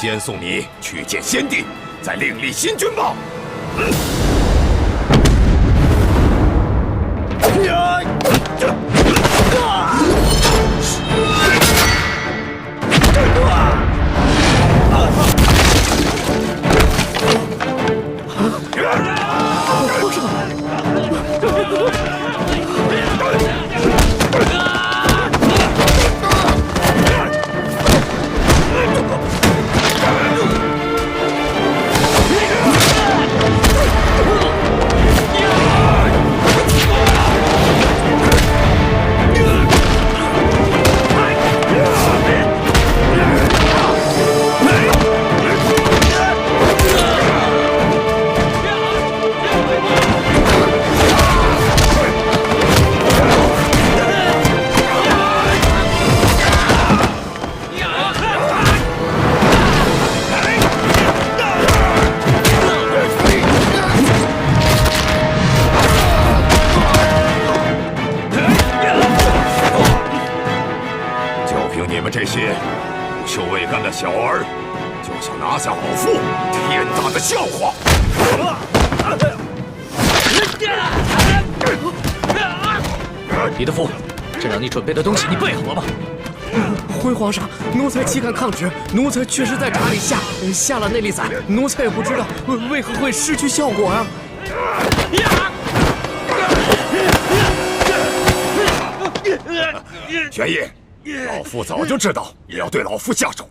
先送你去见先帝，再另立新君吧。小儿就想拿下老夫，天大的笑话！李德福，这让你准备的东西你备好了吗？回皇上，奴才岂敢抗旨？奴才确实在闸里下了内力散，奴才也不知道为何会失去效果啊！玄义，老夫早就知道你要对老夫下手。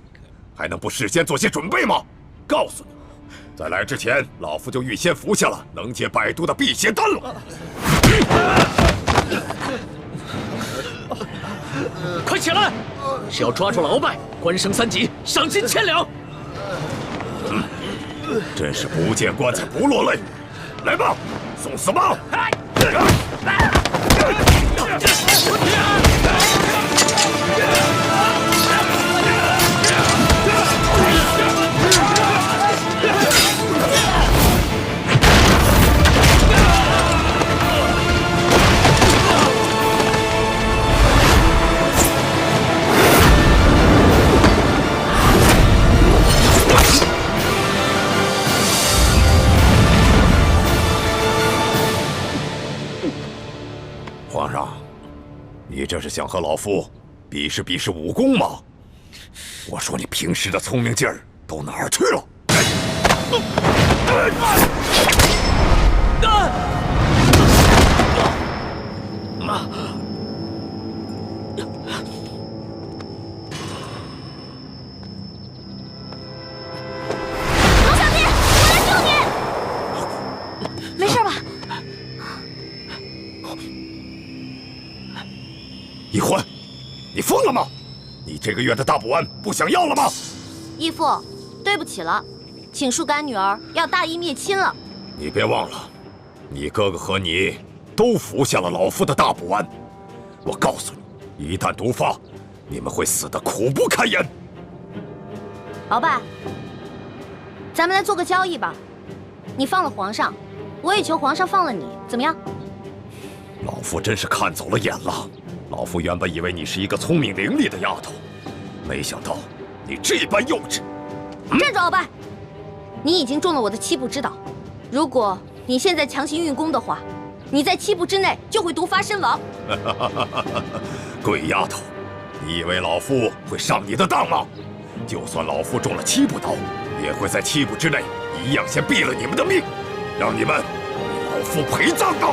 还能不事先做些准备吗？告诉你，在来之前，老夫就预先服下了能解百毒的辟邪丹了。快起来！只要抓住了鳌拜，官升3级，赏金1000两。真是不见棺材不落泪。来吧，送死吧！皇上，你这是想和老夫比试武功吗？我说你平时的聪明劲儿都哪儿去了？龙小弟，我来救你！没事吧？易欢，你疯了吗？你这个月的大补丸不想要了吗？义父，对不起了，请恕干女儿要大义灭亲了。你别忘了，你哥哥和你都服下了老夫的大补丸。我告诉你，一旦毒发，你们会死得苦不堪言。鳌拜，咱们来做个交易吧，你放了皇上，我也求皇上放了你，怎么样？老夫真是看走了眼了。老夫原本以为你是一个聪明伶俐的丫头，没想到你这般幼稚。站住，鳌拜！你已经中了我的7步之道，如果你现在强行运功的话，你在7步之内就会毒发身亡。鬼丫头，你以为老夫会上你的当吗？就算老夫中了7步刀，也会在7步之内一样先毙了你们的命，让你们为老夫陪葬的。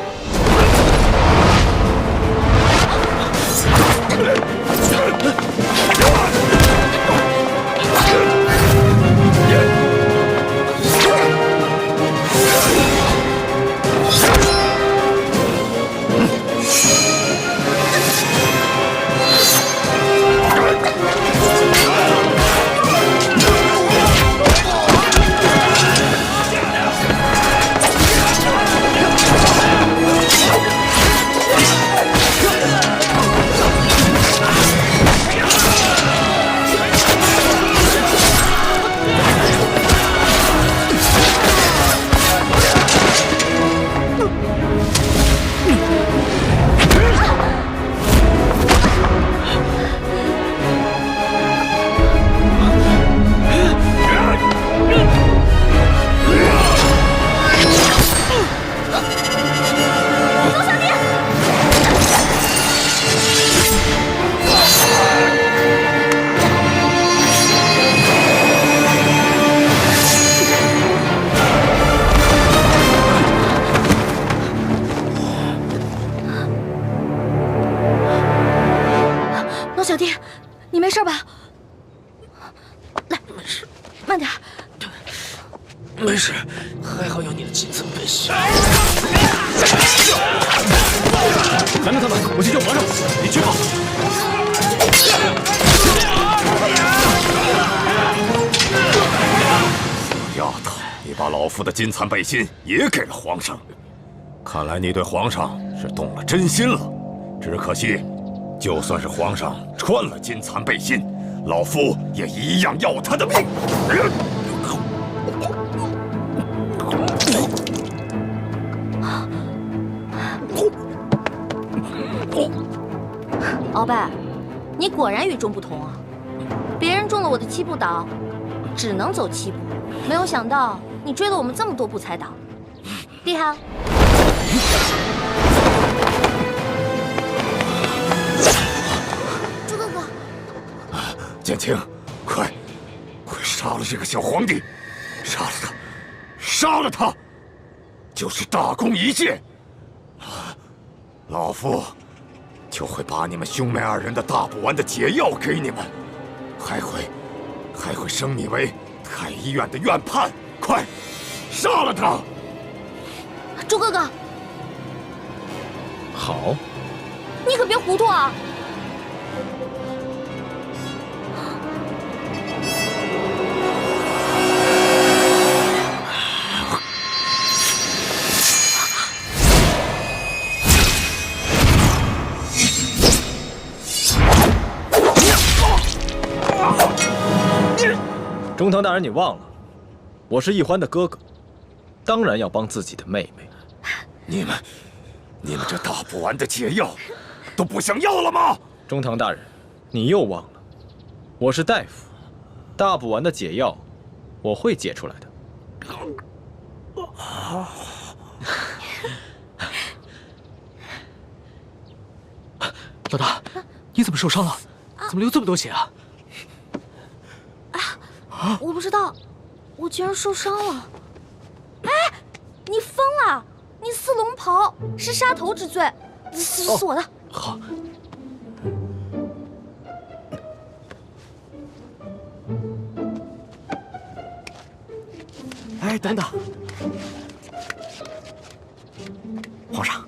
没事，还好有你的金层背心。拦住他们，我去救皇上。你去吧。丫头，你把老夫的金蚕背心也给了皇上，看来你对皇上是动了真心了。只可惜，就算是皇上穿了金蚕背心，老夫也一样要他的命。鳌拜，你果然与众不同啊！别人中了我的七步倒，只能走7步，没有想到你追了我们这么多步才倒，厉害啊！朱哥哥，简青，快杀了这个小皇帝，杀了他，杀了他，就是大功一件。老夫就会把你们兄妹2人的大补丸的解药给你们，还会升你为太医院的院判。快，杀了他！朱哥哥，好，你可别糊涂啊！中堂大人，你忘了，我是奕欢的哥哥，当然要帮自己的妹妹。你们这大补丸的解药都不想要了吗？中堂大人，你又忘了，我是大夫，大补丸的解药我会解出来的。老大，你怎么受伤了？怎么流这么多血啊？我不知道，我居然受伤了。哎，你疯了！你似龙袍是杀头之罪，是我的。好。哎，等等，皇上，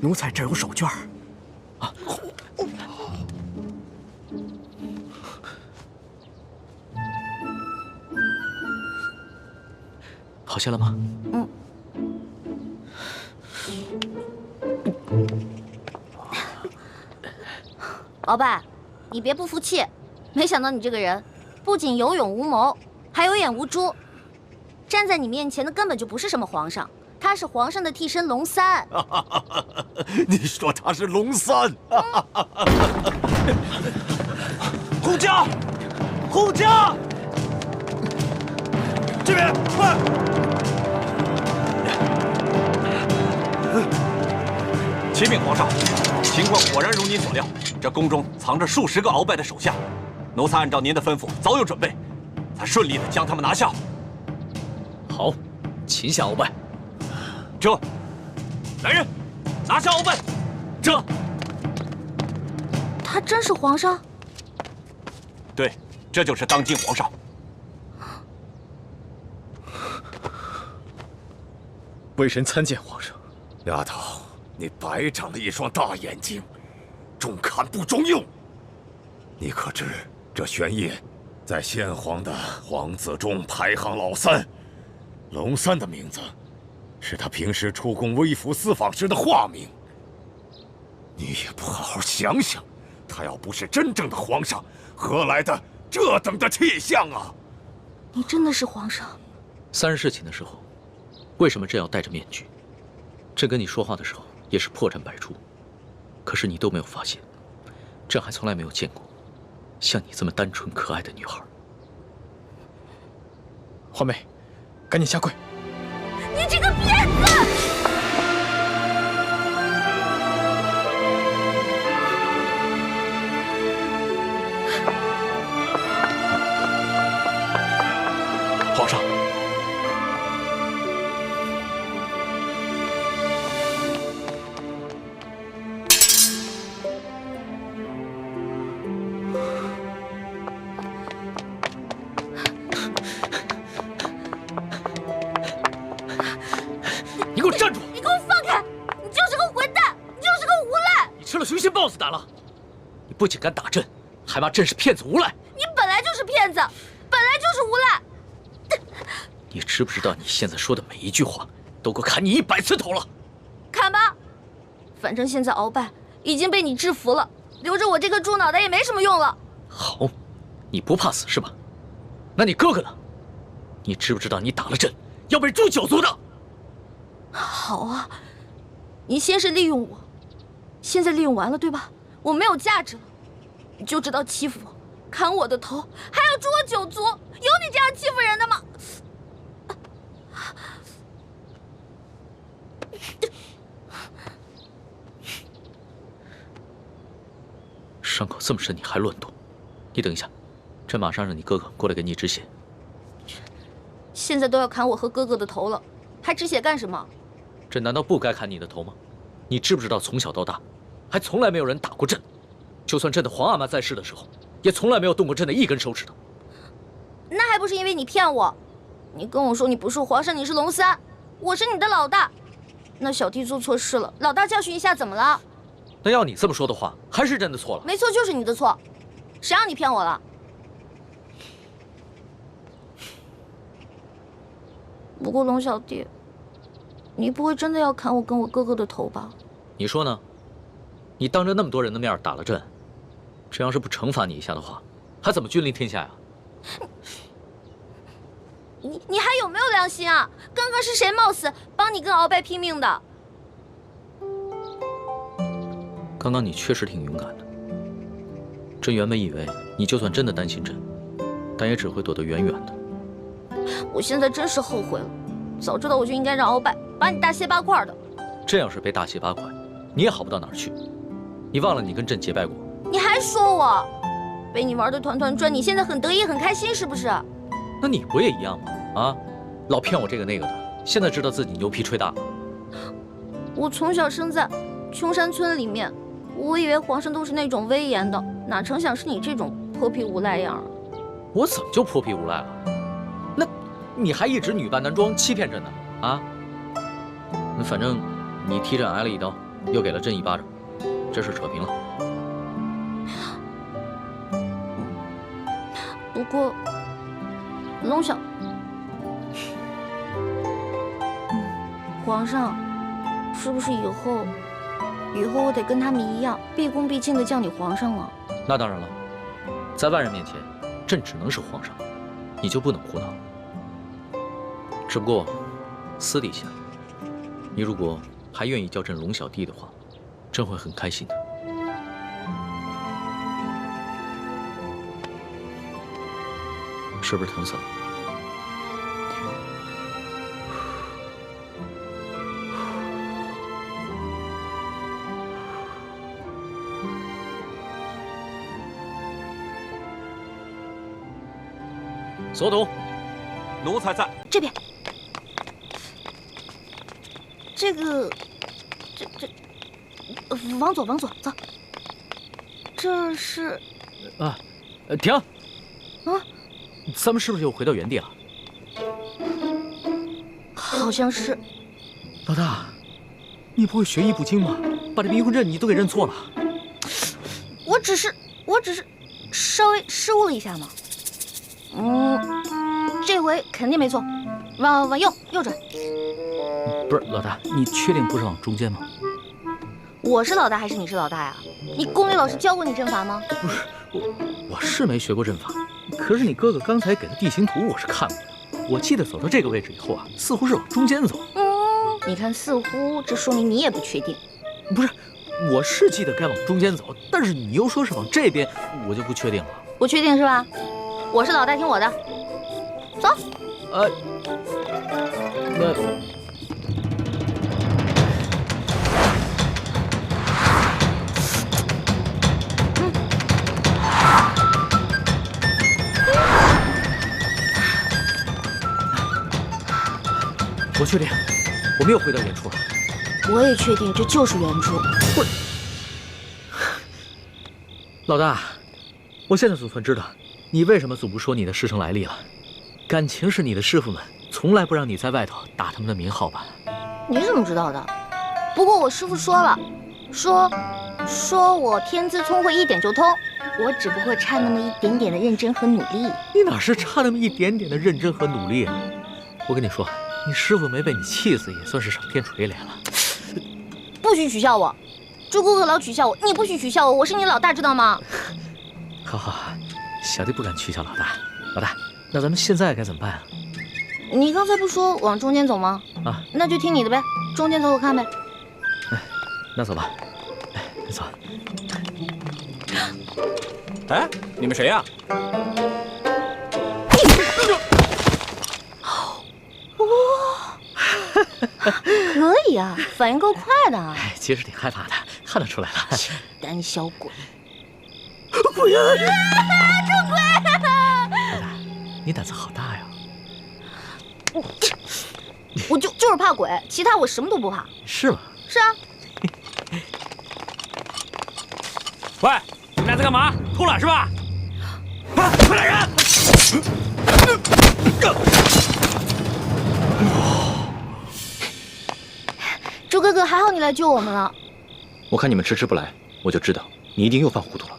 奴才这有手绢儿。好些了吗？嗯。鳌拜，你别不服气，没想到你这个人不仅有勇无谋，还有眼无珠。站在你面前的根本就不是什么皇上，他是皇上的替身龙三。你说他是龙三？护驾，护驾！这边，快！启禀皇上，情况果然如您所料，这宫中藏着数十个鳌拜的手下，奴才按照您的吩咐早有准备，才顺利的将他们拿下。好，擒下鳌拜。这，来人，拿下鳌拜。这，他真是皇上？对，这就是当今皇上。微臣参见皇上。丫头，你白长了一双大眼睛，中看不中用。你可知这玄烨在先皇的皇子中排行老3，龙三的名字是他平时出宫微服私访时的化名。你也不好好想想，他要不是真正的皇上，何来的这等的气象啊？你真的是皇上？3日侍寝的时候，为什么朕要戴着面具？朕跟你说话的时候也是破绽百出，可是你都没有发现。朕还从来没有见过像你这么单纯可爱的女孩。华妹，赶紧下跪！你这个骗子！皇上，给我站住！你给我放开！你就是个混蛋，你就是个无赖！你吃了雄心豹子胆了！你不仅敢打朕，还骂朕是骗子无赖！你本来就是骗子，本来就是无赖！你知不知道你现在说的每一句话，都够砍你100次头了？砍吧，反正现在鳌拜已经被你制服了，留着我这个猪脑袋也没什么用了。好，你不怕死是吧？那你哥哥呢？你知不知道你打了朕，要被诛9族的？好啊，你先是利用我，现在利用完了对吧？我没有价值了，你就知道欺负我，砍我的头，还要诛我9族，有你这样欺负人的吗？伤口这么深，你还乱动？你等一下，朕马上让你哥哥过来给你止血。现在都要砍我和哥哥的头了，还止血干什么？朕难道不该砍你的头吗？你知不知道从小到大，还从来没有人打过朕，就算朕的皇阿玛在世的时候，也从来没有动过朕的一根手指头。那还不是因为你骗我？你跟我说你不是皇上，你是龙三，我是你的老大。那小弟做错事了，老大教训一下怎么了？那要你这么说的话，还是朕的错了。没错，就是你的错，谁让你骗我了？不过龙小弟，你不会真的要砍我跟我哥哥的头吧？你说呢？你当着那么多人的面打了朕，朕要是不惩罚你一下的话，还怎么君临天下呀？你还有没有良心啊？刚刚是谁冒死帮你跟鳌拜拼命的？刚刚你确实挺勇敢的。朕原本以为你就算真的担心朕，但也只会躲得远远的。我现在真是后悔了，早知道我就应该让鳌拜把你大卸8块的。朕要是被大卸8块，你也好不到哪儿去。你忘了你跟朕结拜过？你还说我被你玩得团团转，你现在很得意很开心是不是？那你不也一样吗？啊，老骗我这个那个的，现在知道自己牛皮吹大了。我从小生在穷山村里面，我以为皇上都是那种威严的，哪成想是你这种泼皮无赖样。我怎么就泼皮无赖了？那你还一直女扮男装欺骗朕呢？啊？那反正你踢朕挨了一刀，又给了朕一巴掌，这事扯平了。不过，龙小，皇上，是不是以后我得跟他们一样，毕恭毕敬的叫你皇上了？那当然了，在外人面前，朕只能是皇上，你就不能胡闹。只不过，私底下，你如果还愿意叫朕龙小弟的话，朕会很开心的。是不是疼死了？所统，奴才在。这边，这往左，走。这是停！啊，咱们是不是又回到原地了？好像是。老大，你不会学艺不精吧？把这迷魂阵你都给认错了。我只是稍微失误了一下嘛。这回肯定没错，往右转。不是老大，你确定不是往中间吗？我是老大还是你是老大呀？你宫里老师教过你阵法吗？不是，我是没学过阵法，可是你哥哥刚才给的地形图我是看过的。我记得走到这个位置以后啊，似乎是往中间走。你看似乎，这说明你也不确定。不是，我是记得该往中间走，但是你又说是往这边，我就不确定了。不确定是吧？我是老大，听我的，走。那。我确定，我们又回到原处了。我也确定这就是原处。不是，老大，我现在总算知道你为什么总不说你的师承来历了。感情是你的师傅们从来不让你在外头打他们的名号吧？你怎么知道的？不过我师傅说了，说我天资聪慧，一点就通。我只不过差那么一点点的认真和努力。你哪是差那么一点点的认真和努力啊？我跟你说，你师傅没被你气死，也算是上天垂怜了。不许取笑我，朱哥哥老取笑我，你不许取笑我，我是你老大，知道吗？好好好，小弟不敢取笑老大。老大，那咱们现在该怎么办啊？你刚才不说往中间走吗？啊，那就听你的呗，中间走走看呗。那走吧。你走。哎，你们谁呀？可以啊，反应够快的。哎，其实挺害怕的，看得出来了。胆小鬼！鬼啊！这鬼！老大，你胆子好大呀！我就是怕鬼，其他我什么都不怕。是吗？是啊。喂，你们俩在干嘛？偷懒是吧？啊，快来人！朱哥哥，还好你来救我们了。我看你们迟迟不来，我就知道你一定又犯糊涂了。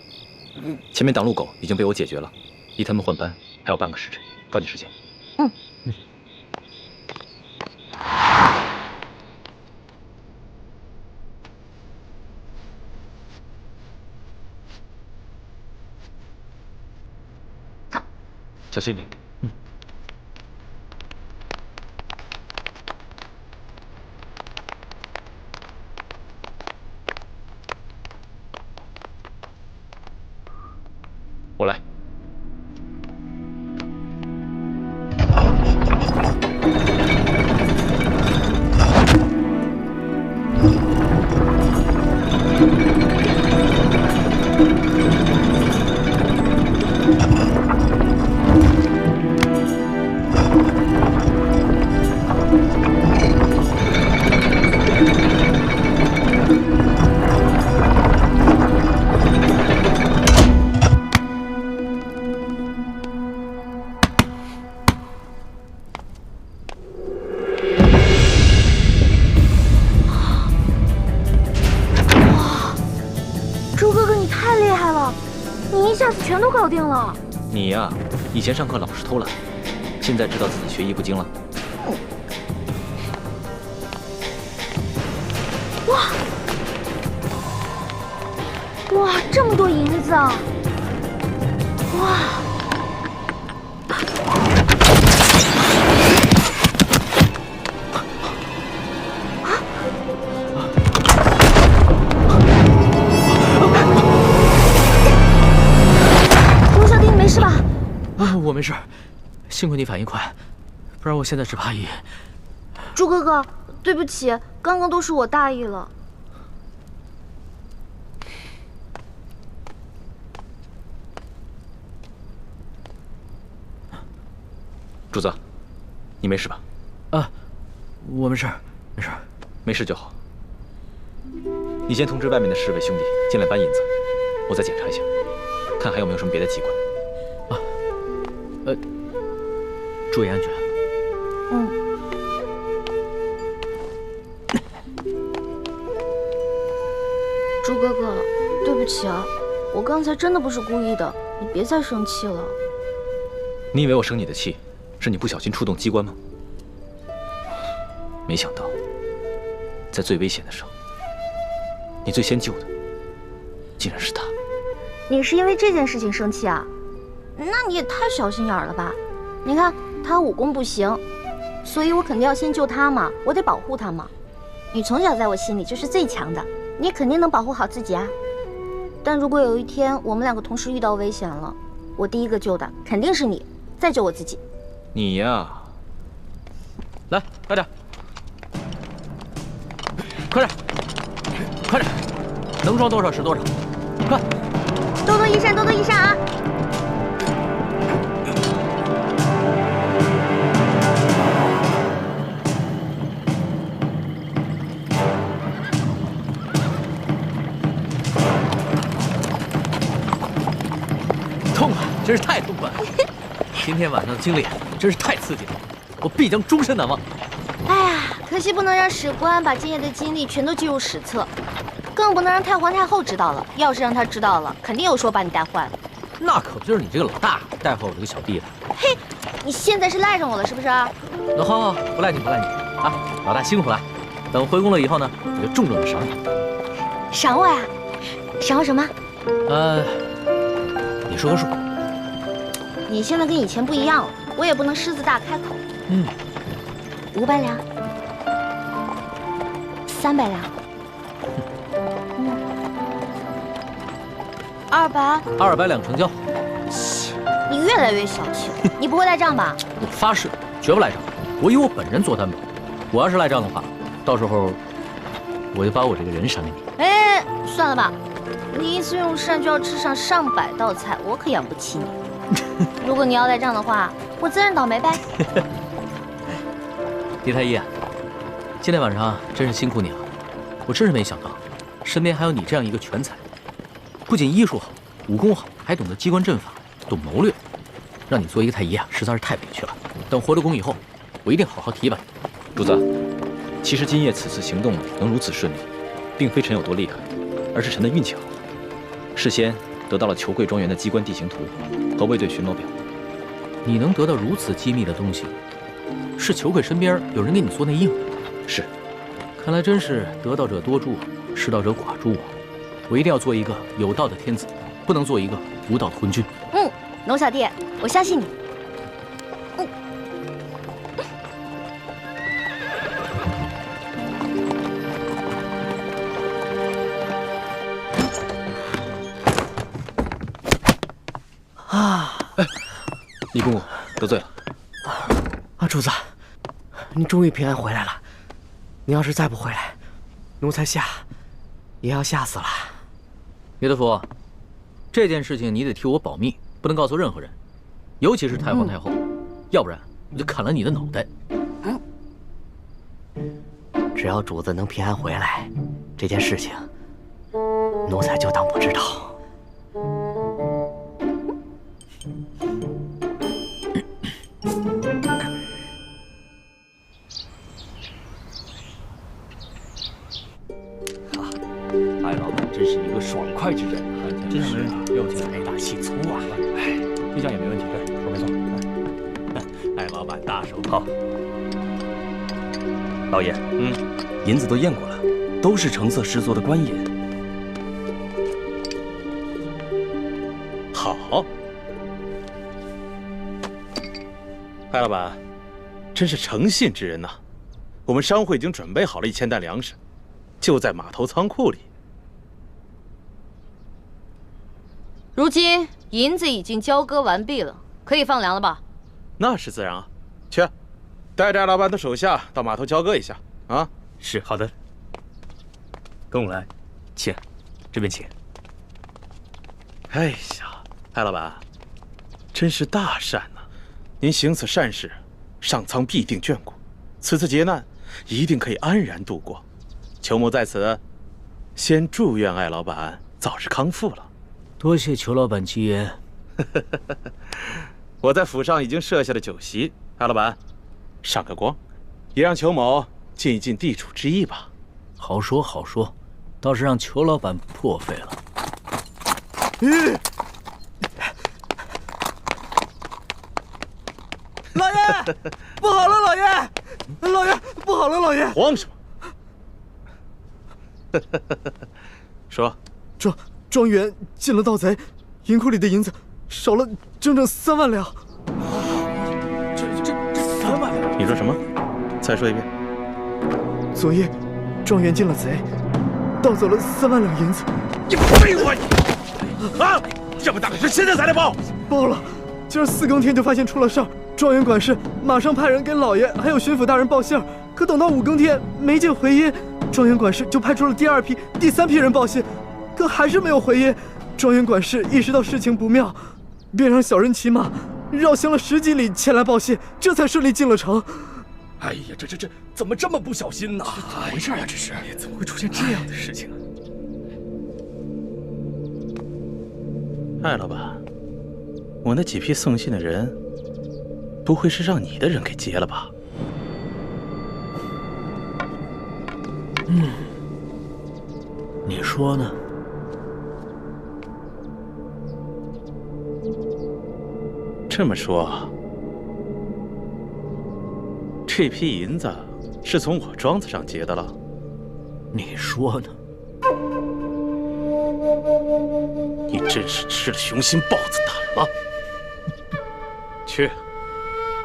前面挡路狗已经被我解决了，离他们换班还有半个时辰，抓紧时间。小心点。我来。全都搞定了。你呀，以前上课老是偷懒，现在知道自己学艺不精了。哇，这么多银子啊！哇！我没事，幸亏你反应快，不然我现在只怕已……朱哥哥，对不起，刚刚都是我大意了。主子，你没事吧？啊，我没事，没事，没事就好。你先通知外面的侍卫兄弟进来搬银子，我再检查一下，看还有没有什么别的机关。注意安全。朱哥哥，对不起啊，我刚才真的不是故意的，你别再生气了。你以为我生你的气，是你不小心触动机关吗？没想到，在最危险的时候，你最先救的，竟然是他。你是因为这件事情生气啊？那你也太小心眼了吧！你看他武功不行，所以我肯定要先救他嘛，我得保护他嘛。你从小在我心里就是最强的，你肯定能保护好自己啊。但如果有一天我们两个同时遇到危险了，我第一个救的肯定是你，再救我自己。你呀，来，快点，快点，快点，能装多少是多少，快！多多益善，多多益善啊！痛快，真是太痛快了！今天晚上的经历真是太刺激了，我必将终身难忘。哎呀，可惜不能让史官把今夜的经历全都记入史册，更不能让太皇太后知道了。要是让她知道了，肯定有说把你带坏了。那可不就是你这个老大带坏我这个小弟的。嘿，你现在是赖上我了是不是？那好，不赖你啊！老大辛苦了，等回宫了以后呢，我就重重的赏你。赏我呀？赏我什么？你说个数。你现在跟以前不一样了，我也不能狮子大开口。500两，300两，200两成交。你越来越小气了，你不会赖账吧？我发誓，绝不赖账。我以我本人做担保。我要是赖账的话，到时候我就把我这个人赏给你。哎，算了吧，你一次用膳就要吃上上百道菜，我可养不起你。如果你要赖账的话，我自认倒霉呗。狄太医啊，今天晚上真是辛苦你了。我真是没想到，身边还有你这样一个全才，不仅医术好，武功好，还懂得机关阵法，懂谋略。让你做一个太医啊，实在是太委屈了。等回了宫以后，我一定好好提拔你。主子，其实今夜此次行动能如此顺利，并非臣有多厉害，而是臣的运气好，事先得到了裘贵庄园的机关地形图和卫队巡逻表。你能得到如此机密的东西，是裘贵身边有人给你做内应？是，看来真是得道者多助，失道者寡助啊！我一定要做一个有道的天子，不能做一个无道的昏君。龙小弟，我相信你。李公公得罪了。主子，你终于平安回来了。你要是再不回来，奴才也要吓死了。叶德福，这件事情你得替我保密，不能告诉任何人，尤其是太皇太后，要不然我就砍了你的脑袋。只要主子能平安回来，这件事情奴才就当不知道。艾老板真是一个爽快之人，真是啊，又财大气粗啊！哎，这项也没问题，对，我没错。艾老板大手好，老爷，银子都验过了，都是成色十足的官银。好，艾老板，真是诚信之人呐！我们商会已经准备好了1000担粮食，就在码头仓库里。如今银子已经交割完毕了，可以放粮了吧？那是自然啊。去，带着艾老板的手下到码头交割一下啊。是，好的。跟我来，请，这边请。哎呀，艾老板，真是大善呐！您行此善事，上苍必定眷顾，此次劫难一定可以安然度过。裘某在此，先祝愿艾老板早日康复了。多谢裘老板吉言。我在府上已经设下了酒席，艾老板，上个光，也让裘某尽一尽地主之谊吧。好说好说，倒是让裘老板破费了。老爷，不好了，老爷，老爷，不好了，老爷！慌什么？说，庄园进了盗贼，银库里的银子少了整整3万两。这3万两？你说什么？再说一遍。昨夜，庄园进了贼，盗走了3万两银子。你废话你！啊！这么大的事，现在才来报？报了，今儿4更天就发现出了事儿。庄园管事马上派人给老爷还有巡抚大人报信儿，可等到5更天没见回音，庄园管事就派出了第2批、第3批人报信。可还是没有回音，庄园管事意识到事情不妙，便让小人骑马绕行了10几里前来报信，这才顺利进了城。哎呀，这怎么这么不小心呢？怎么回事啊？这是怎么会出现这样的事情啊？艾老板，我那几批送信的人，不会是让你的人给劫了吧？你说呢？这么说，这批银子是从我庄子上劫的了？你说呢？你真是吃了雄心豹子胆了！去，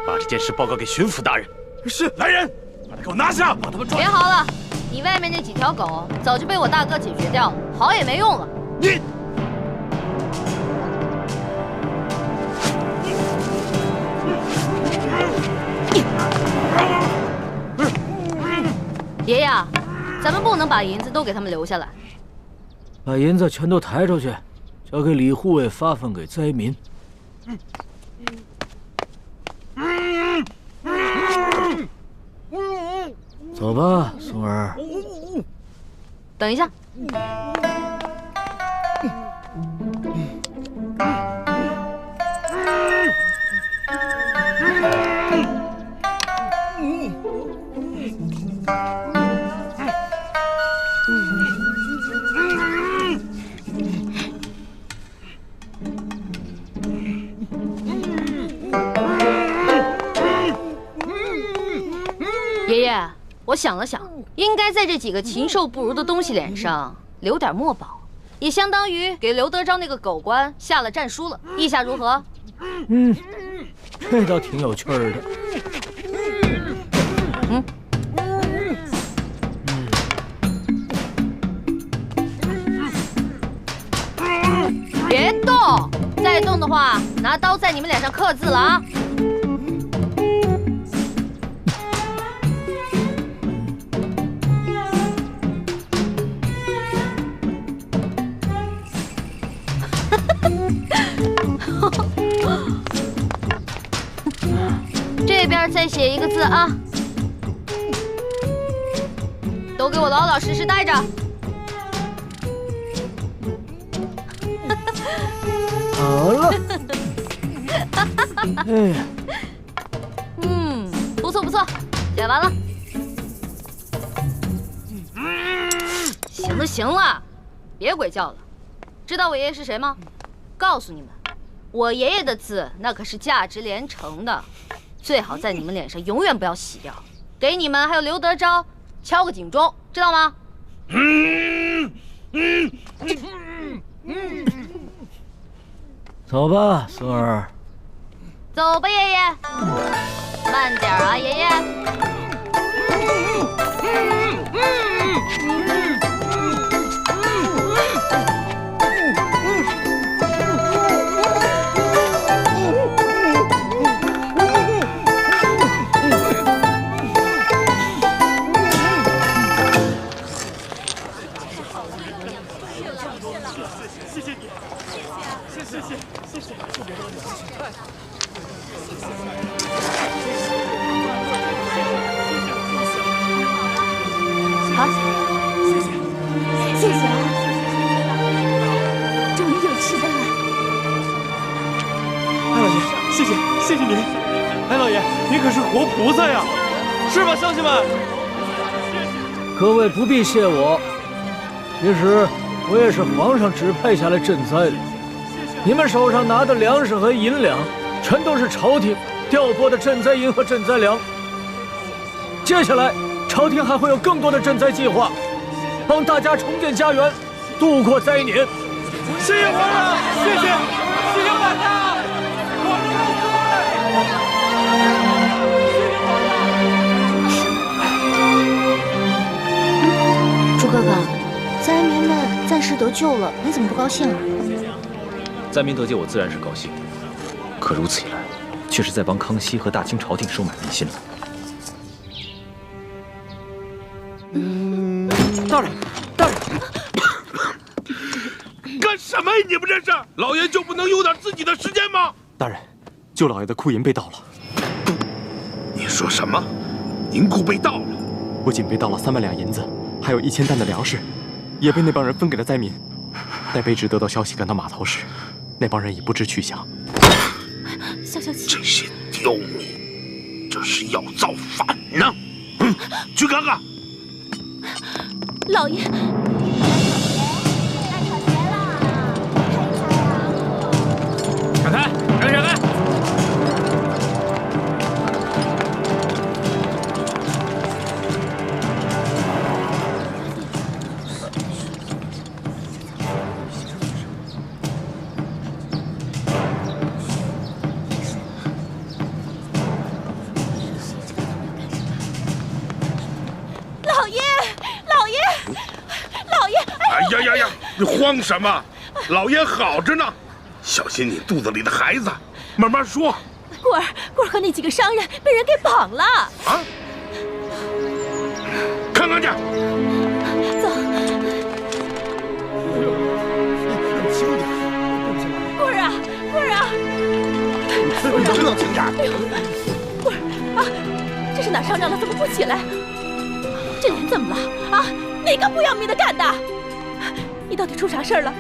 把这件事报告给巡抚大人。是。来人，把他给我拿下，把他们抓。别嚎了，你外面那几条狗早就被我大哥解决掉了，嚎也没用了。你。爷爷，咱们不能把银子都给他们留下来。把银子全都抬出去，交给李护卫发放给灾民。走吧，松儿。等一下。爷爷，我想了想，应该在这几个禽兽不如的东西脸上留点墨宝，也相当于给刘德昭那个狗官下了战书了。意下如何？这倒挺有趣儿的。别动！再动的话，拿刀在你们脸上刻字了啊！这边再写一个字啊！都给我老老实实待着。好了。哎，不错不错，写完了。行了行了，别鬼叫了。知道我爷爷是谁吗？告诉你们，我爷爷的字那可是价值连城的，最好在你们脸上永远不要洗掉。给你们还有刘德昭敲个警钟，知道吗？走吧，松儿。走吧，爷爷。慢点啊，爷爷。好，谢谢啊，终于有吃的了。艾老爷，谢谢您。艾老爷，您可是活菩萨呀，是吧，乡亲们？各位不必谢我，其实我也是皇上指派下来赈灾的。你们手上拿的粮食和银两，全都是朝廷调拨的赈灾银和赈灾粮。接下来，朝廷还会有更多的赈灾计划，帮大家重建家园，度过灾年。谢谢皇上，谢谢大家，皇上万岁！朱哥哥，灾民们暂时得救了，你怎么不高兴啊？灾民得救，我自然是高兴。可如此一来，却是在帮康熙和大清朝廷收买民心了。大人，干什么呀？你们这是？老爷就不能有点自己的时间吗？大人，舅老爷的库银被盗了。你说什么？银库被盗了？不仅被盗了3万两银子，还有1000担的粮食，也被那帮人分给了灾民。待卑职得到消息赶到码头时，那帮人已不知去向。消气，这些刁民，这是要造反呢！去看看。老爷。 闪开！让闪开！老爷，老爷，老爷！哎呀呀呀！你慌什么？老爷好着呢，小心你肚子里的孩子。慢慢说。棍儿和那几个商人被人给绑了。啊？看看去。走。棍儿啊，棍儿啊！你知道轻点。棍儿啊，这是哪上当了？怎么不起来？这人怎么了？啊，哪个不要命的干的？你到底出啥事儿了？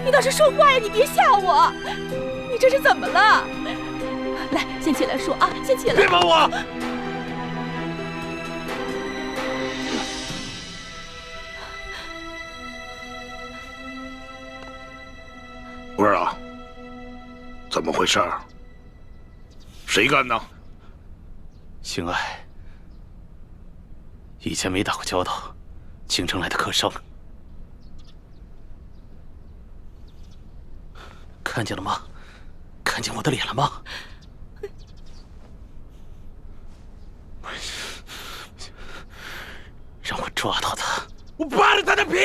你倒是说话呀！你别吓我！你这是怎么了？来，先起来说啊，先起来！别碰我！我说啊，怎么回事？谁干的？邢爱，以前没打过交道，京城来的客商。看见了吗？看见我的脸了吗？让我抓到他！我扒了他的皮！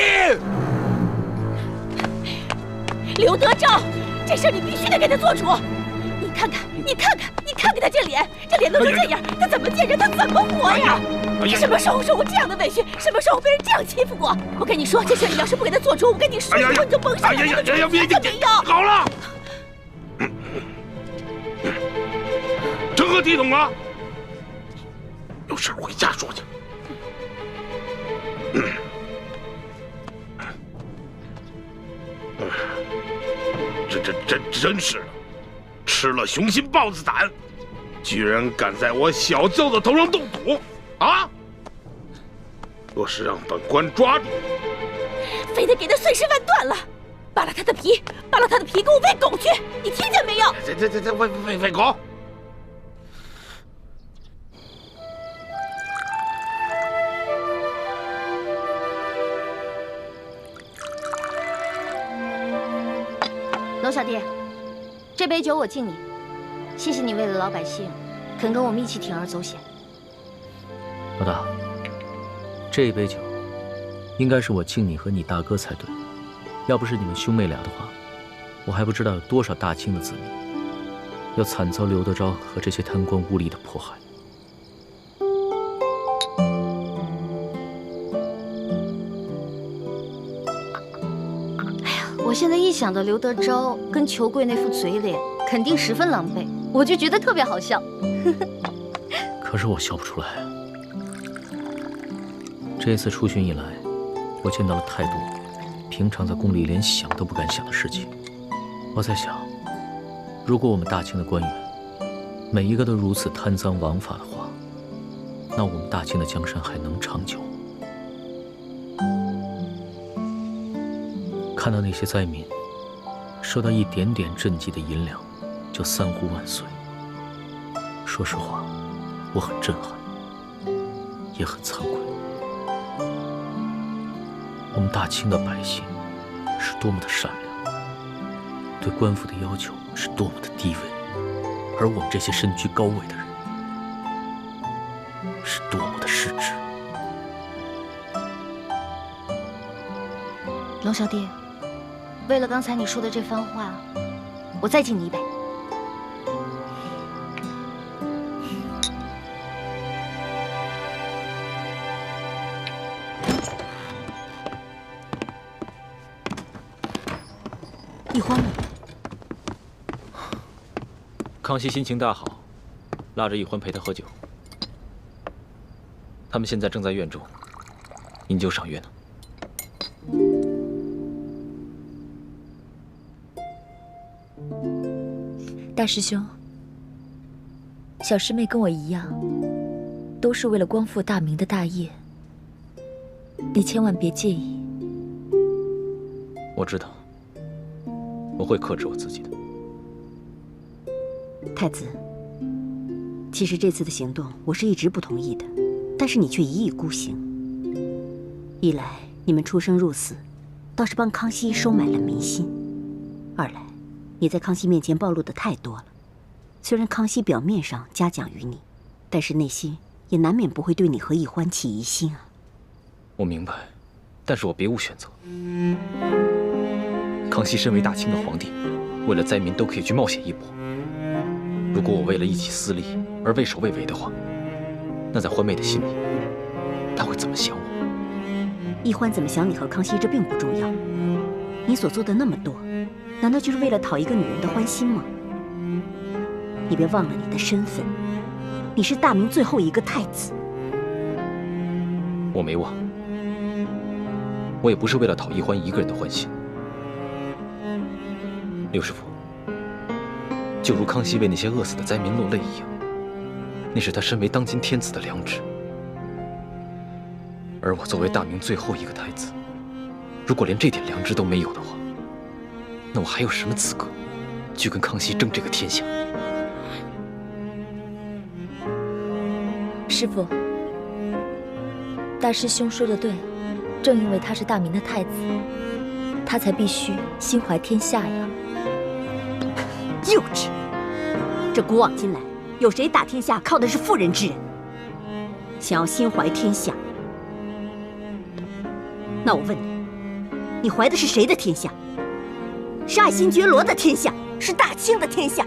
刘德昭，这事儿你必须得给他做主。你看看，你看看，你看看他这脸，这脸弄成这样，他怎么见人？他怎么活呀？你什么时候受过这样的委屈？什么时候被人这样欺负过？我跟你说，这事你要是不给他做主，我跟你说，以后你就甭想来了。别没有。好了，成何体统啊！有事回家说去。这真是吃了雄心豹子胆，居然敢在我小舅子头上动土啊！若是让本官抓住，非得给他碎尸万段了，扒了他的皮，扒了他的皮，给我喂狗去！你听见没有？这喂狗！娄小弟，这杯酒我敬你，谢谢你为了老百姓，肯跟我们一起铤而走险。老大，这杯酒应该是我敬你和你大哥才对。要不是你们兄妹俩的话，我还不知道有多少大清的子民要惨遭刘德昭和这些贪官污吏的迫害。我现在一想到刘德昭跟裘贵那副嘴脸，肯定十分狼狈，我就觉得特别好笑。可是我笑不出来。这次出巡以来，我见到了太多平常在宫里连想都不敢想的事情。我在想，如果我们大清的官员每一个都如此贪赃枉法的话，那我们大清的江山还能长久吗？看到那些灾民收到一点点赈济的银两就三呼万岁，说实话，我很震撼，也很惭愧。我们大清的百姓是多么的善良，对官府的要求是多么的低微，而我们这些身居高位的人是多么的失职。娄小弟，为了刚才你说的这番话，我再敬你一杯。你慌吗？康熙心情大好，拉着奕欢陪他喝酒。他们现在正在院中，饮酒赏月呢。大师兄，小师妹跟我一样，都是为了光复大明的大业。你千万别介意。我知道，我会克制我自己的。太子，其实这次的行动我是一直不同意的，但是你却一意孤行。一来你们出生入死，倒是帮康熙收买了民心；二来你在康熙面前暴露的太多了。虽然康熙表面上嘉奖于你，但是内心也难免不会对你和奕欢起疑心啊。我明白，但是我别无选择。康熙身为大清的皇帝，为了灾民都可以去冒险一搏。如果我为了一己私利而畏首畏尾的话，那在欢妹的心里，她会怎么想我？奕欢怎么想你和康熙，这并不重要。你所做的那么多，难道就是为了讨一个女人的欢心吗？你别忘了你的身份，你是大明最后一个太子。我没忘，我也不是为了讨奕欢一个人的欢心。六师傅，就如康熙为那些饿死的灾民落泪一样，那是他身为当今天子的良知。而我作为大明最后一个太子，如果连这点良知都没有的话，那我还有什么资格去跟康熙争这个天下？师父，大师兄说的对，正因为他是大明的太子，他才必须心怀天下呀。幼稚！这古往今来，有谁打天下靠的是妇人之仁？想要心怀天下，那我问你，你怀的是谁的天下？是爱新觉罗的天下，是大清的天下。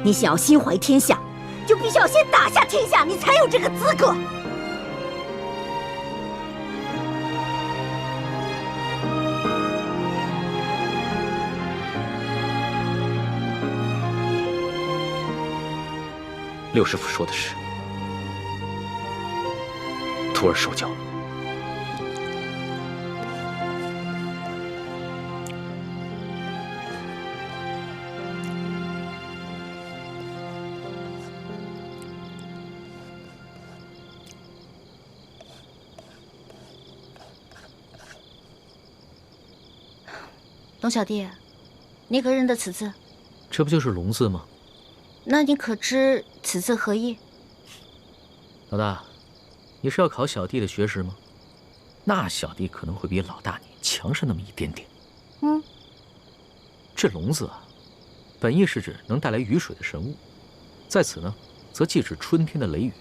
你想要心怀天下，就必须要先打下天下，你才有这个资格。六师傅说的是，徒儿受教了。龙小弟，你可认得此字？这不就是龙字吗？那你可知此字何意？老大，你是要考小弟的学识吗？那小弟可能会比老大你强上那么一点点。这龙字啊，本意是指能带来雨水的神物，在此呢，则既指春天的雷雨。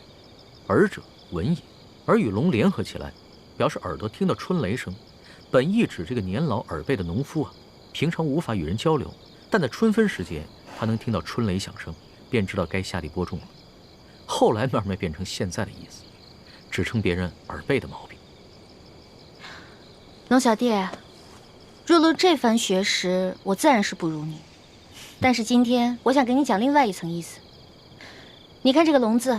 耳者闻也，耳与龙联合起来，表示耳朵听到春雷声。本意指这个年老耳背的农夫啊，平常无法与人交流，但在春分时节，他能听到春雷响声，便知道该下地播种了。后来慢慢变成现在的意思，指称别人耳背的毛病。龙小弟，若论这番学识，我自然是不如你。但是今天我想给你讲另外一层意思。你看这个龙字，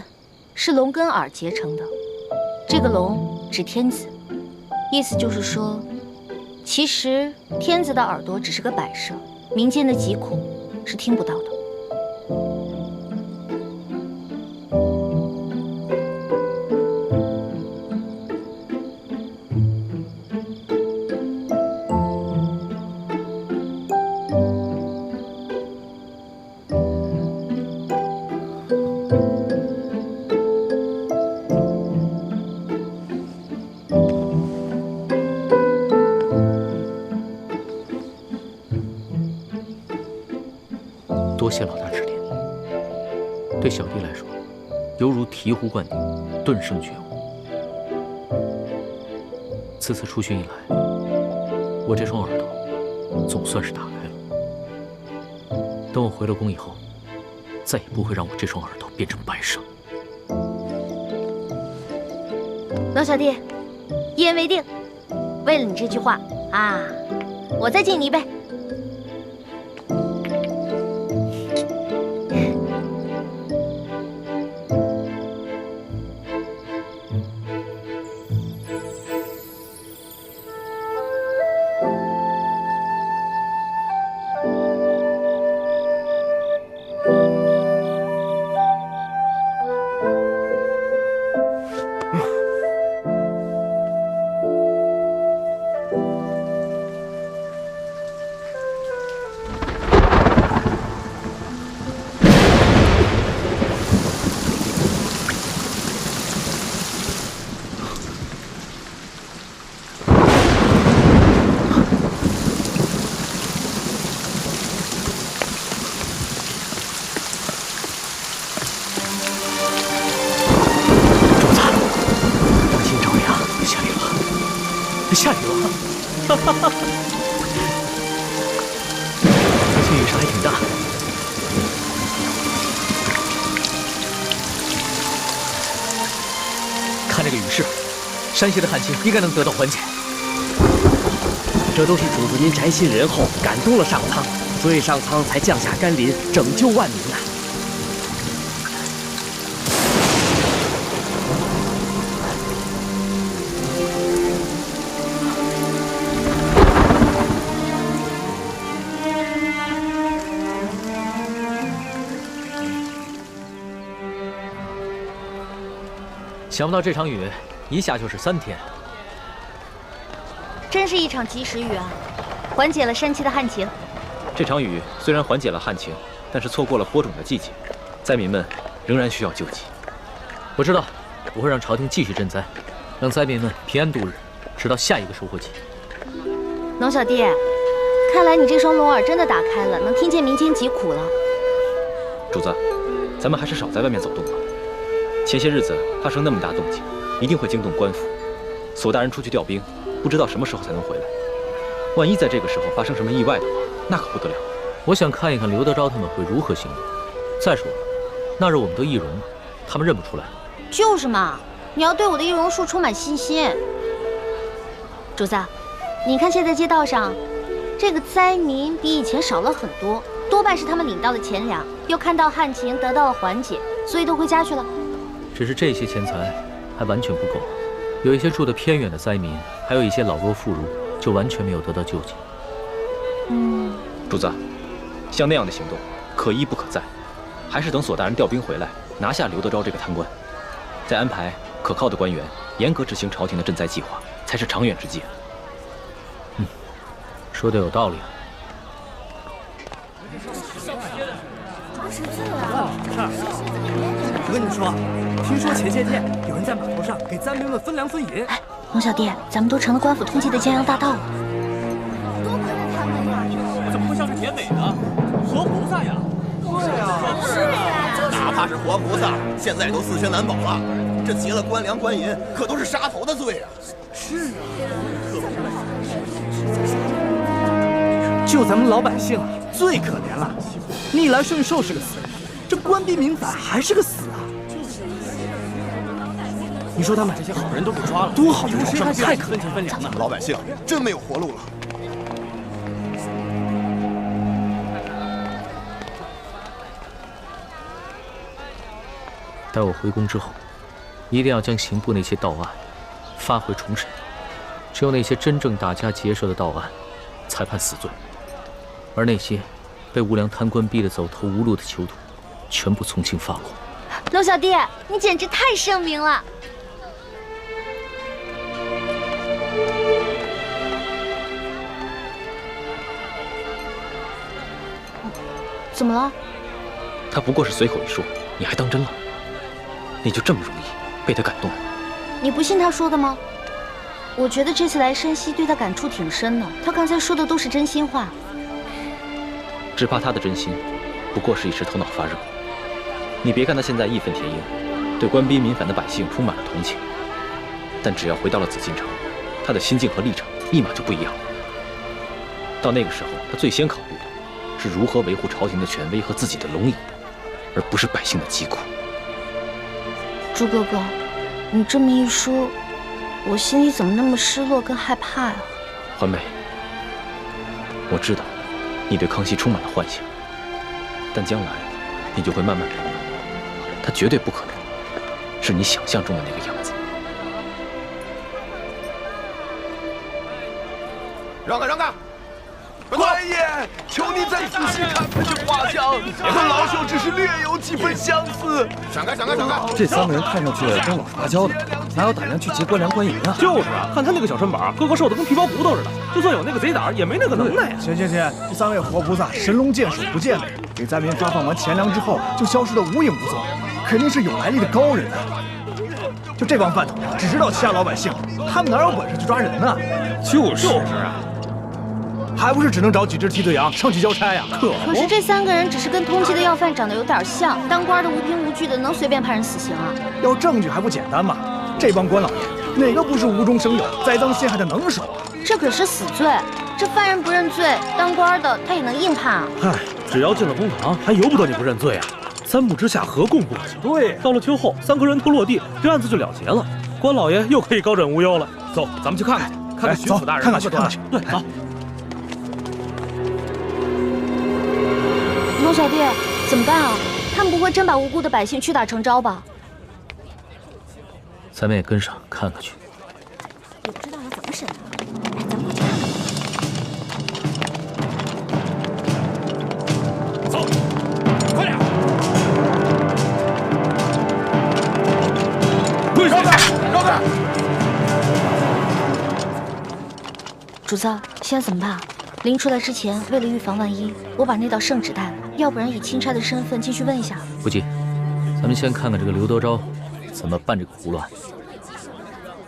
是龙跟耳结成的，这个龙指天子，意思就是说，其实天子的耳朵只是个摆设，民间的疾苦是听不到的。多谢老大指点，对小弟来说，犹如醍醐灌顶，顿生觉悟。此次出巡以来，我这双耳朵总算是打开了。等我回了宫以后，再也不会让我这双耳朵变成白纱。龙小弟，一言为定。为了你这句话啊，我再敬你一杯。下去了。哈哈哈！最近雨势还挺大。看这个雨势，山西的旱情应该能得到缓解。这都是主子您宅心仁厚，感动了上苍，所以上苍才降下甘霖，拯救万民呐。想不到这场雨一下就是3天，真是一场及时雨啊，缓解了山区的旱情。这场雨虽然缓解了旱情，但是错过了播种的季节，灾民们仍然需要救济。我知道，我会让朝廷继续赈灾，让灾民们平安度日，直到下一个收获季。龙小弟，看来你这双聋耳真的打开了，能听见民间疾苦了。主子，咱们还是少在外面走动吧。前些日子发生那么大动静，一定会惊动官府。索大人出去调兵，不知道什么时候才能回来。万一在这个时候发生什么意外的话，那可不得了。我想看一看刘德昭他们会如何行动。再说了，那日我们都易容，他们认不出来。就是嘛，你要对我的易容术充满信心。主子，你看现在街道上，这个灾民比以前少了很多，多半是他们领到了钱粮，又看到旱情得到了缓解，所以都回家去了。只是这些钱财还完全不够，有一些住得偏远的灾民，还有一些老弱妇孺，就完全没有得到救济。主子，像那样的行动可一不可再，还是等索大人调兵回来，拿下刘德昭这个贪官，再安排可靠的官员，严格执行朝廷的赈灾计划，才是长远之计。说的有道理啊。我跟你说，听说前些天有人在码头上给灾民们分粮分银。哎，龙小弟，咱们都成了官府通缉的江洋大盗了。怎么会像是甜美呢？活菩萨呀！对呀，是呀，哪怕是活菩萨，现在都4权难保了。这劫了官粮官银，可都是杀头的罪啊！是啊，就咱们老百姓最可怜了。逆来顺受是个死人，这官逼民反还是个死啊！你说他们这些好人都给抓了，多好的皇上，太可怜分粮了。老百姓真没有活路了。待我回宫之后，一定要将刑部那些盗案发回重审，只有那些真正打家劫舍的盗案，才判死罪，而那些被无良贪官逼得走投无路的囚徒，全部从轻发落。龙小弟，你简直太圣明了！怎么了？他不过是随口一说，你还当真了？你就这么容易被他感动？你不信他说的吗？我觉得这次来山西对他感触挺深的，他刚才说的都是真心话。只怕他的真心不过是一时头脑发热。你别看他现在义愤填膺，对官逼民反的百姓充满了同情，但只要回到了紫禁城，他的心境和立场立马就不一样了。到那个时候，他最先考虑的是如何维护朝廷的权威和自己的龙椅，而不是百姓的疾苦。朱哥哥，你这么一说，我心里怎么那么失落跟害怕呀？环美，我知道你对康熙充满了幻想，但将来你就会慢慢明白，他绝对不可能是你想象中的那个样子。让开，让开！官爷，求你再仔细看看这画像，和老朽只是略有几分相似。闪开，闪开，闪开！这3个人看上去跟老实巴交的，哪有胆量去劫官粮官银啊？就是啊，看他那个小身板，个个瘦的跟皮包骨头似的，就算有那个贼胆，也没那个能耐呀。行，这3位活菩萨神龙见首不见尾，给灾民发放完钱粮之后就消失得无影无踪，肯定是有来历的高人啊！就这帮饭桶，只知道欺压老百姓，他们哪有本事去抓人呢？就是啊。还不是只能找几只替罪羊上去交差呀？可是这3个人只是跟通缉的要犯长得有点像，当官的无凭无据的，能随便判人死刑啊？要证据还不简单吗？这帮官老爷哪个不是无中生有、栽赃陷害的能手啊？这可是死罪，这犯人不认罪，当官的他也能硬判啊。嗨，只要进了公堂，还由不得你不认罪啊！三步之下，何共不可？对，到了秋后，3个人头落地，这案子就了结了，关老爷又可以高枕无忧了。走，咱们去看看去，看看巡抚大人。看看去，看看去。对，走。龙小弟，怎么办啊？他们不会真把无辜的百姓屈打成招吧？咱们也跟上看看去。也不知道要怎么审啊！哎，咱们快去看看。走，快点！跪下！让开！主子，现在怎么办？临出来之前，为了预防万一，我把那道圣旨带了，要不然以钦差的身份进去问一下。不急，咱们先看看这个刘德昭怎么办这个葫芦案。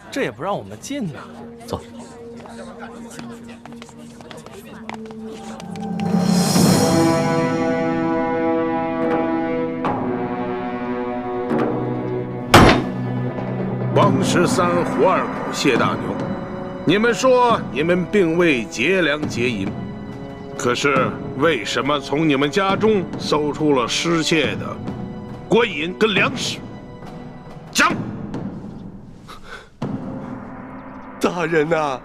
这也不让我们进呐！走。王13、胡二狗、谢大牛，你们说你们并未劫粮劫银，可是为什么从你们家中搜出了失窃的官银跟粮食？讲。大人呐，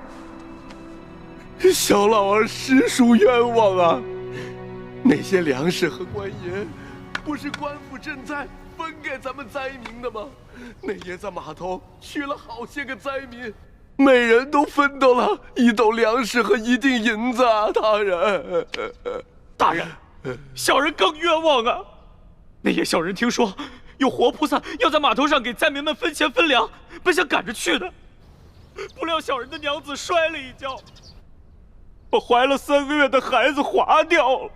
小老儿实属冤枉啊！那些粮食和官银，不是官府赈灾分给咱们灾民的吗？那夜在码头取了好些个灾民，每人都分到了1斗粮食和1锭银子啊！大人，大人，小人更冤枉啊！那夜小人听说有活菩萨要在码头上给灾民们分钱分粮，本想赶着去的。不料小人的娘子摔了一跤，把怀了3个月的孩子划掉了。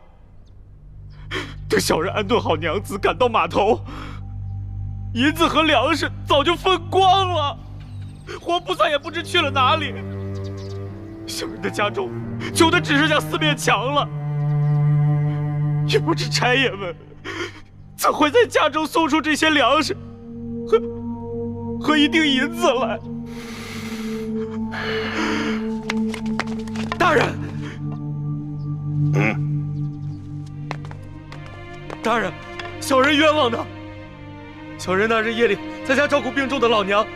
等小人安顿好娘子，赶到码头，银子和粮食早就分光了，活菩萨也不知去了哪里。小人的家中穷的只剩下4面墙了，也不知差爷们怎会在家中送出这些粮食和1锭银子来。大人，大人，小人冤枉的。小人那日夜里在家照顾病重的老娘，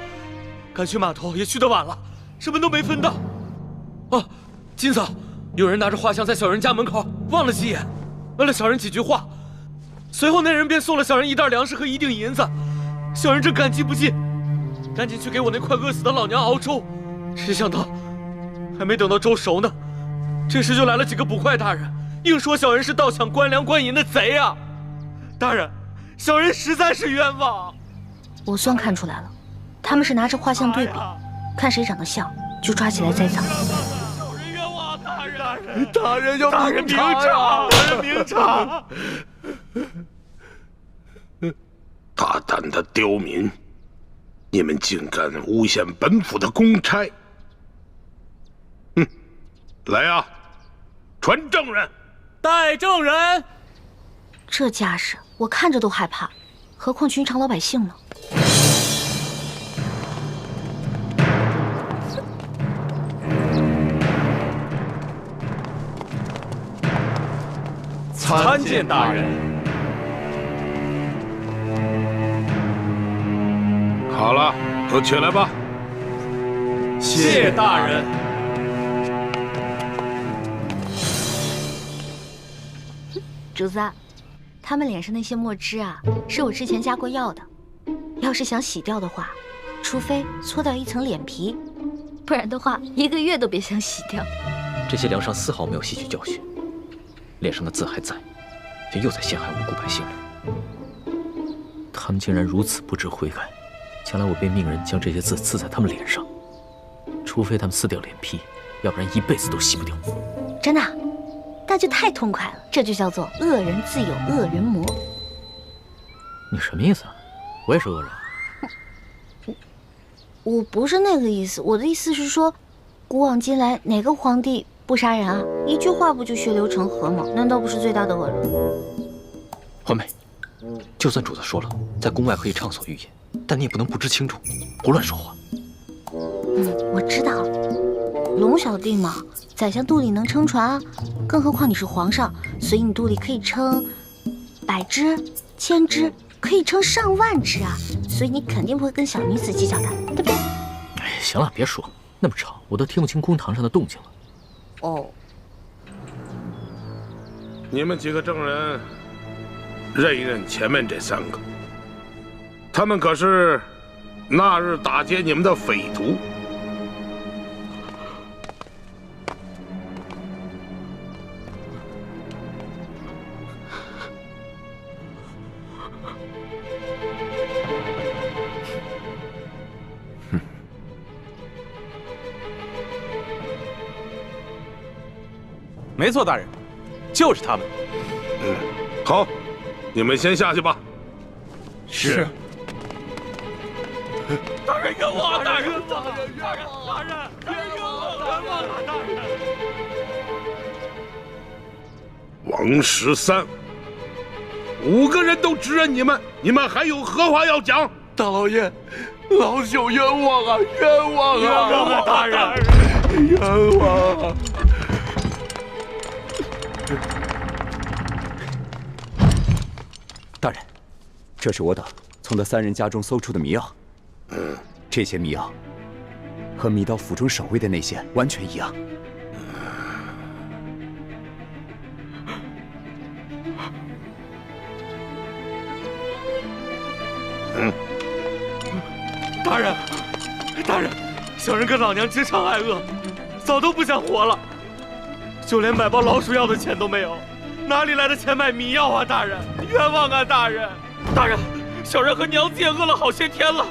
赶去码头也去得晚了，什么都没分到。啊，金嫂，有人拿着画像在小人家门口望了几眼，问了小人几句话，随后那人便送了小人1袋粮食和1锭银子。小人正感激不尽，赶紧去给我那快饿死的老娘熬粥。谁想到，还没等到粥熟呢，这时就来了几个捕快大人，硬说小人是盗抢官粮官银的贼啊！大人，小人实在是冤枉。我算看出来了，他们是拿着画像对比，看谁长得像，就抓起来栽赃。小人冤枉，大人！大人要大人明察！大人明察！大胆的刁民！你们竟敢诬陷本府的公差！来啊，传证人！带证人！这架势，我看着都害怕，何况寻常老百姓呢？参见大人。好了，都起来吧。谢大人。主子，他们脸上那些墨汁啊，是我之前加过药的。要是想洗掉的话，除非搓掉1层脸皮，不然的话1个月都别想洗掉。这些梁上丝毫没有吸取教训，脸上的字还在，却又在陷害无辜百姓了。他们竟然如此不知悔改，将来我便命人将这些字刺在他们脸上，除非他们撕掉脸皮，要不然一辈子都洗不掉。真的？那就太痛快了，这就叫做恶人自有恶人磨。你什么意思啊？我也是恶人。我不是那个意思，我的意思是说，古往今来哪个皇帝不杀人啊？一句话不就血流成河吗？难道不是最大的恶人？环美，就算主子说了，在宫外可以畅所欲言，但你也不能不知轻重，胡乱说话。我知道，龙小弟嘛，宰相肚里能撑船，更何况你是皇上，所以你肚里可以撑100只、1000只，可以撑上万只啊！所以你肯定不会跟小女子计较的，对不对？哎，行了，别说那么吵，我都听不清公堂上的动静了。哦，你们几个证人，认一认前面这3个，他们可是那日打劫你们的匪徒。没错，大人，就是他们。好，你们先下去吧。是。大人冤枉！大人冤枉！大人冤枉！大人冤枉！大人！王13，5个人都指认你们，你们还有何话要讲？大老爷，老朽冤枉啊！冤枉啊！冤枉啊！大人，冤枉啊！大人，这是我等从那3人家中搜出的迷药。这些迷药和迷刀府中守卫的那些完全一样。大人，大人，小人跟老娘直肠挨饿，早都不想活了，就连买包老鼠药的钱都没有，哪里来的钱买迷药啊？大人，冤枉啊！大人，大人，小人和娘子也饿了好些天了，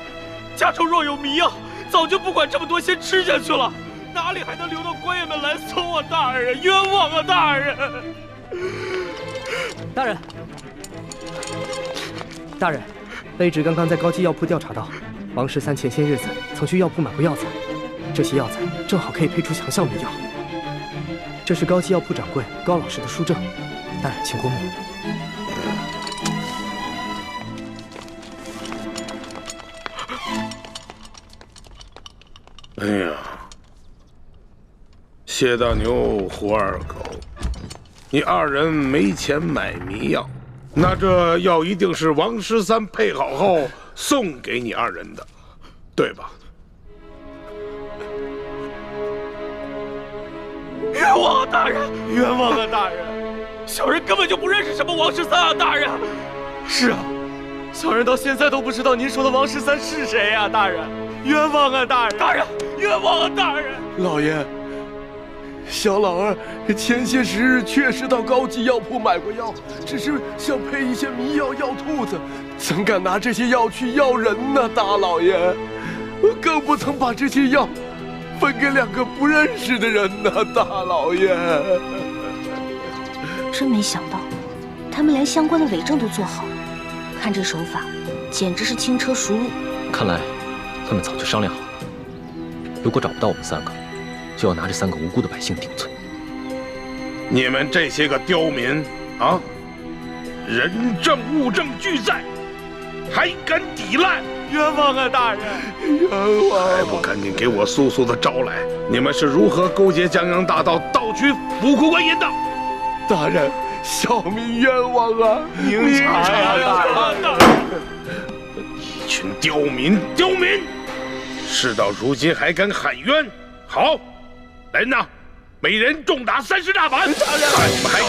家中若有迷药，早就不管这么多，先吃下去了，哪里还能留到官员们来搜啊？大人，冤枉啊！大人，大人，大人，卑职刚刚在高级药铺调查到，王13前些日子曾去药铺买过药材，这些药材正好可以配出强效迷药。这是高级药铺掌柜高老师的书证，大人请过目。哎呀，谢大牛、胡二狗，你2人没钱买迷药，那这药一定是王13配好后送给你2人的，对吧？冤枉啊！大人，冤枉啊！大人，小人根本就不认识什么王13啊！大人，是啊，小人到现在都不知道您说的王13是谁啊！大人，冤枉啊！大人，大人，冤枉啊！大人，老爷，小老儿前些时日确实到高级药铺买过药，只是想配一些迷药药兔子，怎敢拿这些药去药人呢？大老爷，更不曾把这些药分给2个不认识的人呢，大老爷。真没想到，他们连相关的伪证都做好了，看这手法，简直是轻车熟路。看来他们早就商量好了，如果找不到我们3个，就要拿这3个无辜的百姓顶罪。你们这些个刁民啊，人证物证俱在，还敢抵赖？冤枉啊！大人，冤枉！还不赶紧给我速速的招来！你们是如何勾结江洋大盗，盗取府库官银的？大人，小民冤枉啊！明察呀！大人，一群刁民，刁民！事到如今还敢喊冤？好，来人呐，每人重打30大板！看你们还